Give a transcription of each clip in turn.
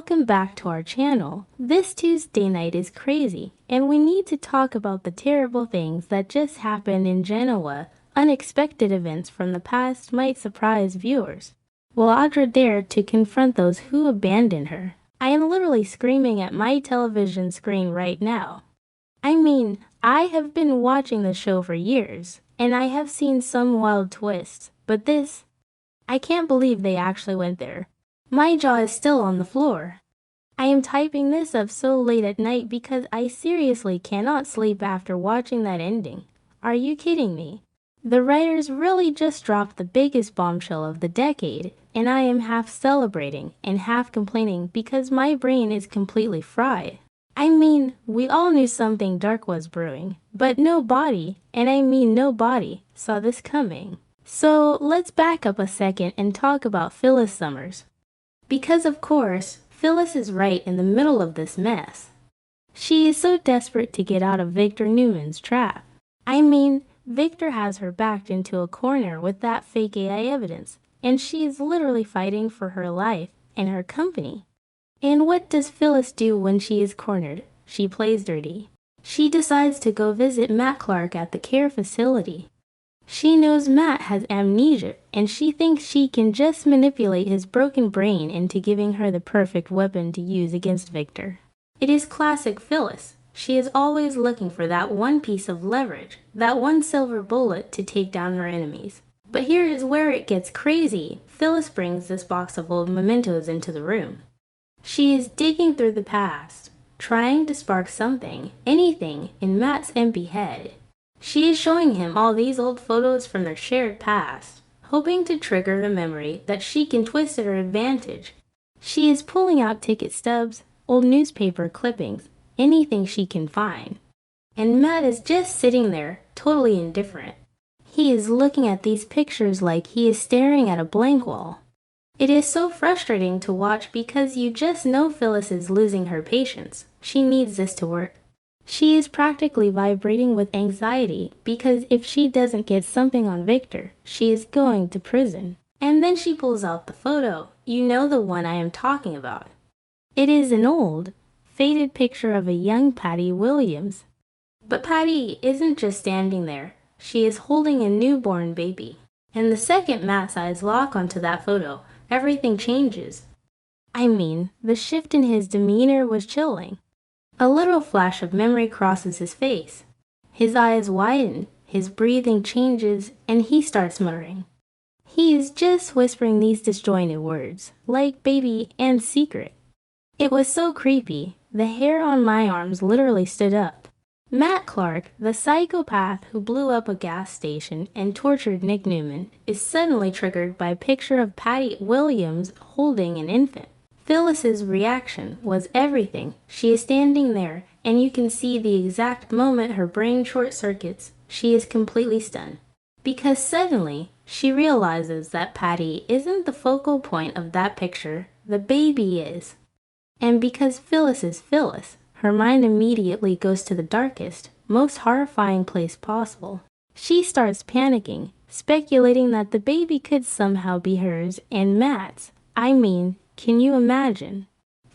welcome back to our channel. This Tuesday night is crazy, and we need to talk about the terrible things that just happened in Genoa. Unexpected events from the past might surprise viewers. Will Audra dare to confront those who abandoned her? I am literally screaming at my television screen right now. I have been watching the show for years, and I have seen some wild twists, but this, I can't believe they actually went there. My jaw is still on the floor. I am typing this up so late at night because I seriously cannot sleep after watching that ending. Are you kidding me? The writers really just dropped the biggest bombshell of the decade, and I am half celebrating and half complaining because my brain is completely fried. We all knew something dark was brewing, but nobody, and I mean nobody, saw this coming. So let's back up a second and talk about Phyllis Summers. Because of course, Phyllis is right in the middle of this mess. She is so desperate to get out of Victor Newman's trap. Victor has her backed into a corner with that fake AI evidence, and she is literally fighting for her life and her company. And what does Phyllis do when she is cornered? She plays dirty. She decides to go visit Matt Clark at the care facility. She knows Matt has amnesia, and she thinks she can just manipulate his broken brain into giving her the perfect weapon to use against Victor. It is classic Phyllis. She is always looking for that one piece of leverage, that one silver bullet to take down her enemies. But here is where it gets crazy. Phyllis brings this box of old mementos into the room. She is digging through the past, trying to spark something, anything, in Matt's empty head. She is showing him all these old photos from their shared past, hoping to trigger the memory that she can twist at her advantage. She is pulling out ticket stubs, old newspaper clippings, anything she can find. And Matt is just sitting there, totally indifferent. He is looking at these pictures like he is staring at a blank wall. It is so frustrating to watch because you just know Phyllis is losing her patience. She needs this to work. She is practically vibrating with anxiety because if she doesn't get something on Victor, she is going to prison. And then she pulls out the photo. You know the one I am talking about. It is an old, faded picture of a young Patty Williams. But Patty isn't just standing there. She is holding a newborn baby. And the second Matt's eyes lock onto that photo, everything changes. The shift in his demeanor was chilling. A little flash of memory crosses his face. His eyes widen, his breathing changes, and he starts muttering. He is just whispering these disjointed words, like baby and secret. It was so creepy, the hair on my arms literally stood up. Matt Clark, the psychopath who blew up a gas station and tortured Nick Newman, is suddenly triggered by a picture of Patty Williams holding an infant. Phyllis's reaction was everything. She is standing there, and you can see the exact moment her brain short-circuits. She is completely stunned. Because suddenly, she realizes that Patty isn't the focal point of that picture, the baby is. And because Phyllis is Phyllis, her mind immediately goes to the darkest, most horrifying place possible. She starts panicking, speculating that the baby could somehow be hers and Matt's. Can you imagine?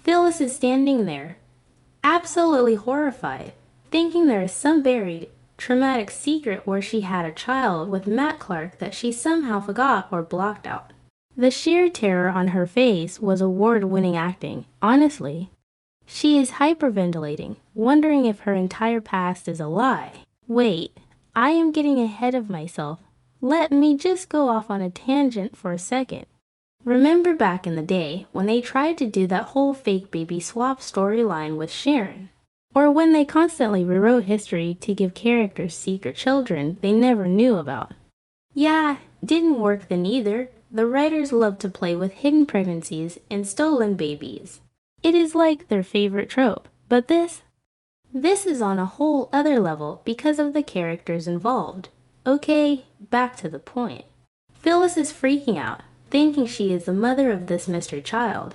Phyllis is standing there, absolutely horrified, thinking there is some buried, traumatic secret where she had a child with Matt Clark that she somehow forgot or blocked out. The sheer terror on her face was award-winning acting, honestly. She is hyperventilating, wondering if her entire past is a lie. Wait, I am getting ahead of myself. Let me just go off on a tangent for a second. Remember back in the day when they tried to do that whole fake baby swap storyline with Sharon? Or when they constantly rewrote history to give characters secret children they never knew about? Yeah, didn't work then either. The writers love to play with hidden pregnancies and stolen babies. It is like their favorite trope, but this is on a whole other level because of the characters involved. Okay, back to the point. Phyllis is freaking out, thinking she is the mother of this mystery child.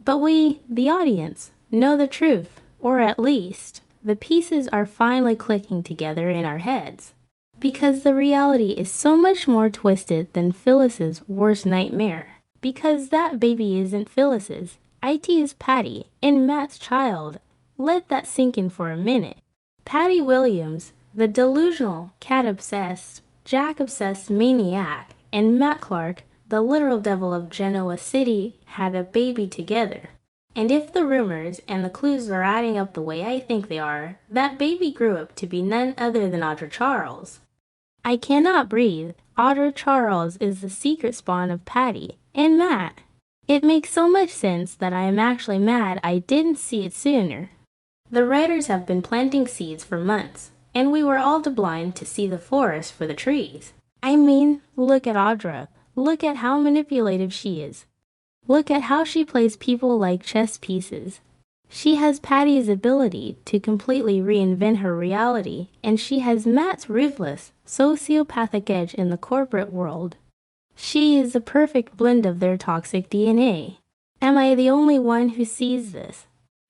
But we, the audience, know the truth, or at least, the pieces are finally clicking together in our heads. Because the reality is so much more twisted than Phyllis's worst nightmare. Because that baby isn't Phyllis's, IT is Patty and Matt's child. Let that sink in for a minute. Patty Williams, the delusional, cat-obsessed, Jack-obsessed maniac, and Matt Clark, the literal devil of Genoa City, had a baby together. And if the rumors and the clues are adding up the way I think they are, that baby grew up to be none other than Audra Charles. I cannot breathe. Audra Charles is the secret spawn of Patty and Matt. It makes so much sense that I am actually mad I didn't see it sooner. The writers have been planting seeds for months, and we were all too blind to see the forest for the trees. I mean, look at Audra. Look at how manipulative she is. Look at how she plays people like chess pieces. She has Patty's ability to completely reinvent her reality, and she has Matt's ruthless, sociopathic edge in the corporate world. She is the perfect blend of their toxic DNA. Am I the only one who sees this?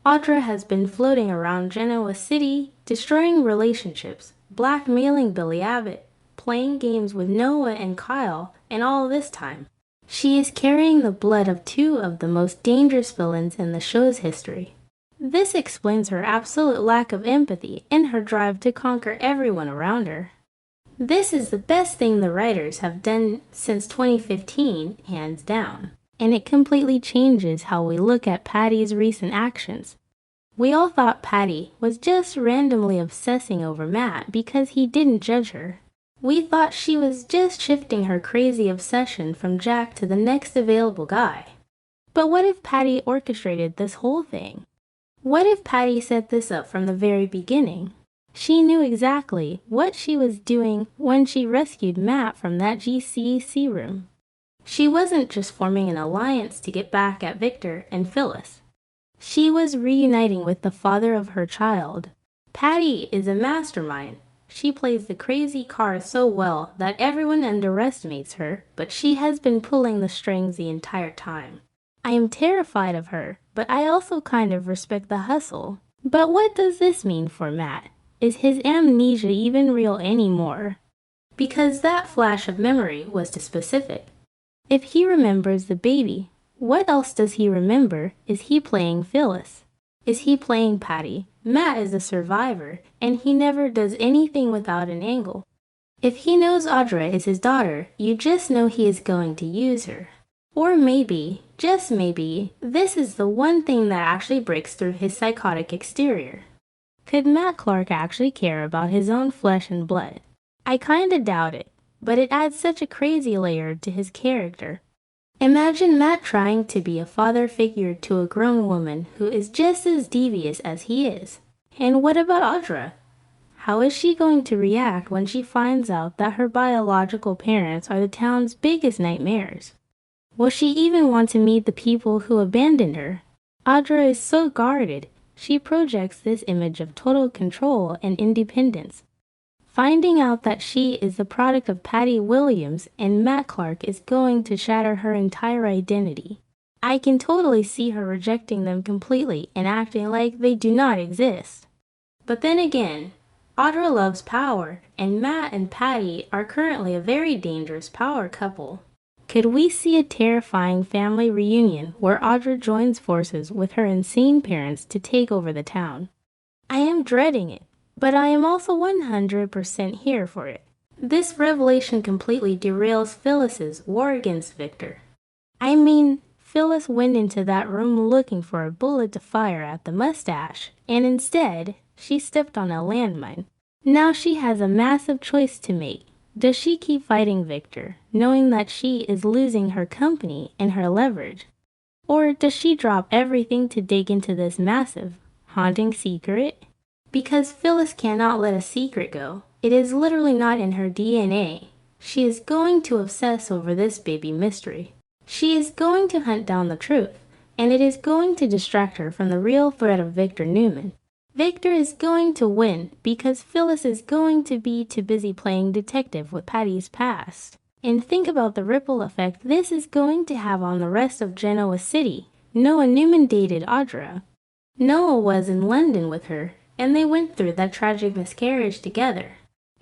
Audra has been floating around Genoa City, destroying relationships, blackmailing Billy Abbott, playing games with Noah and Kyle, and all this time. She is carrying the blood of two of the most dangerous villains in the show's history. This explains her absolute lack of empathy and her drive to conquer everyone around her. This is the best thing the writers have done since 2015, hands down, and it completely changes how we look at Patty's recent actions. We all thought Patty was just randomly obsessing over Matt because he didn't judge her. We thought she was just shifting her crazy obsession from Jack to the next available guy. But what if Patty orchestrated this whole thing? What if Patty set this up from the very beginning? She knew exactly what she was doing when she rescued Matt from that GCC room. She wasn't just forming an alliance to get back at Victor and Phyllis. She was reuniting with the father of her child. Patty is a mastermind. She plays the crazy card so well that everyone underestimates her, but she has been pulling the strings the entire time. I am terrified of her, but I also kind of respect the hustle. But what does this mean for Matt? Is his amnesia even real anymore? Because that flash of memory was too specific. If he remembers the baby, what else does he remember? Is he playing Phyllis? Is he playing Patty? Matt is a survivor, and he never does anything without an angle. If he knows Audra is his daughter, you just know he is going to use her. Or maybe, just maybe, this is the one thing that actually breaks through his psychotic exterior. Could Matt Clark actually care about his own flesh and blood? I kinda doubt it, but it adds such a crazy layer to his character. Imagine Matt trying to be a father figure to a grown woman who is just as devious as he is. And what about Audra? How is she going to react when she finds out that her biological parents are the town's biggest nightmares? Will she even want to meet the people who abandoned her? Audra is so guarded. She projects this image of total control and independence. Finding out that she is the product of Patty Williams and Matt Clark is going to shatter her entire identity. I can totally see her rejecting them completely and acting like they do not exist. But then again, Audra loves power, and Matt and Patty are currently a very dangerous power couple. Could we see a terrifying family reunion where Audra joins forces with her insane parents to take over the town? I am dreading it. But I am also 100% here for it. This revelation completely derails Phyllis's war against Victor. I mean, Phyllis went into that room looking for a bullet to fire at the mustache, and instead, she stepped on a landmine. Now she has a massive choice to make. Does she keep fighting Victor, knowing that she is losing her company and her leverage? Or does she drop everything to dig into this massive, haunting secret? Because Phyllis cannot let a secret go. It is literally not in her DNA. She is going to obsess over this baby mystery. She is going to hunt down the truth, and it is going to distract her from the real threat of Victor Newman. Victor is going to win because Phyllis is going to be too busy playing detective with Patty's past. And think about the ripple effect this is going to have on the rest of Genoa City. Newman dated Audra. Noah was in London with her, and they went through that tragic miscarriage together.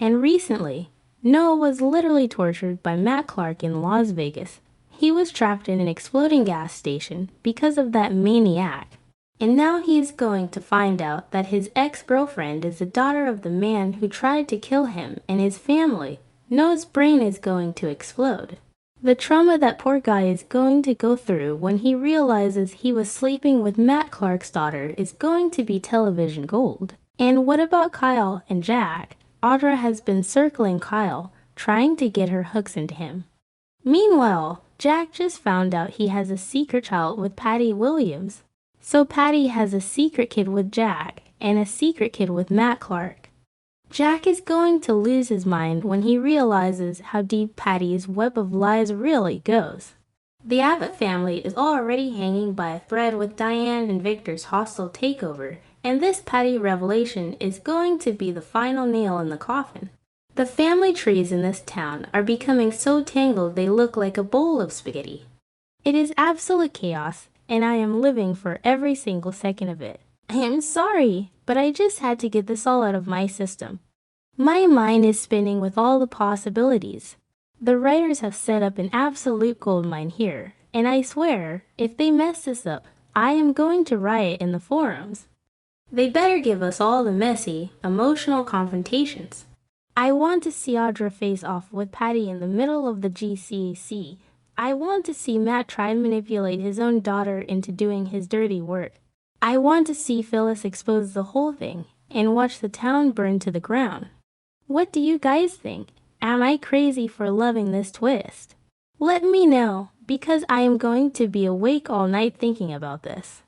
And recently, Noah was literally tortured by Matt Clark in Las Vegas. He was trapped in an exploding gas station because of that maniac. And now he's going to find out that his ex-girlfriend is the daughter of the man who tried to kill him and his family. Noah's brain is going to explode. The trauma that poor guy is going to go through when he realizes he was sleeping with Matt Clark's daughter is going to be television gold. And what about Kyle and Jack? Audra has been circling Kyle, trying to get her hooks into him. Meanwhile, Jack just found out he has a secret child with Patty Williams. So Patty has a secret kid with Jack and a secret kid with Matt Clark. Jack is going to lose his mind when he realizes how deep Patty's web of lies really goes. The Abbott family is already hanging by a thread with Diane and Victor's hostile takeover, and this Patty revelation is going to be the final nail in the coffin. The family trees in this town are becoming so tangled they look like a bowl of spaghetti. It is absolute chaos, and I am living for every single second of it. I am sorry, but I just had to get this all out of my system. My mind is spinning with all the possibilities. The writers have set up an absolute goldmine here, and I swear, if they mess this up, I am going to riot in the forums. They better give us all the messy, emotional confrontations. I want to see Audra face off with Patty in the middle of the GCC. I want to see Matt try and manipulate his own daughter into doing his dirty work. I want to see Phyllis expose the whole thing and watch the town burn to the ground. What do you guys think? Am I crazy for loving this twist? Let me know, because I am going to be awake all night thinking about this.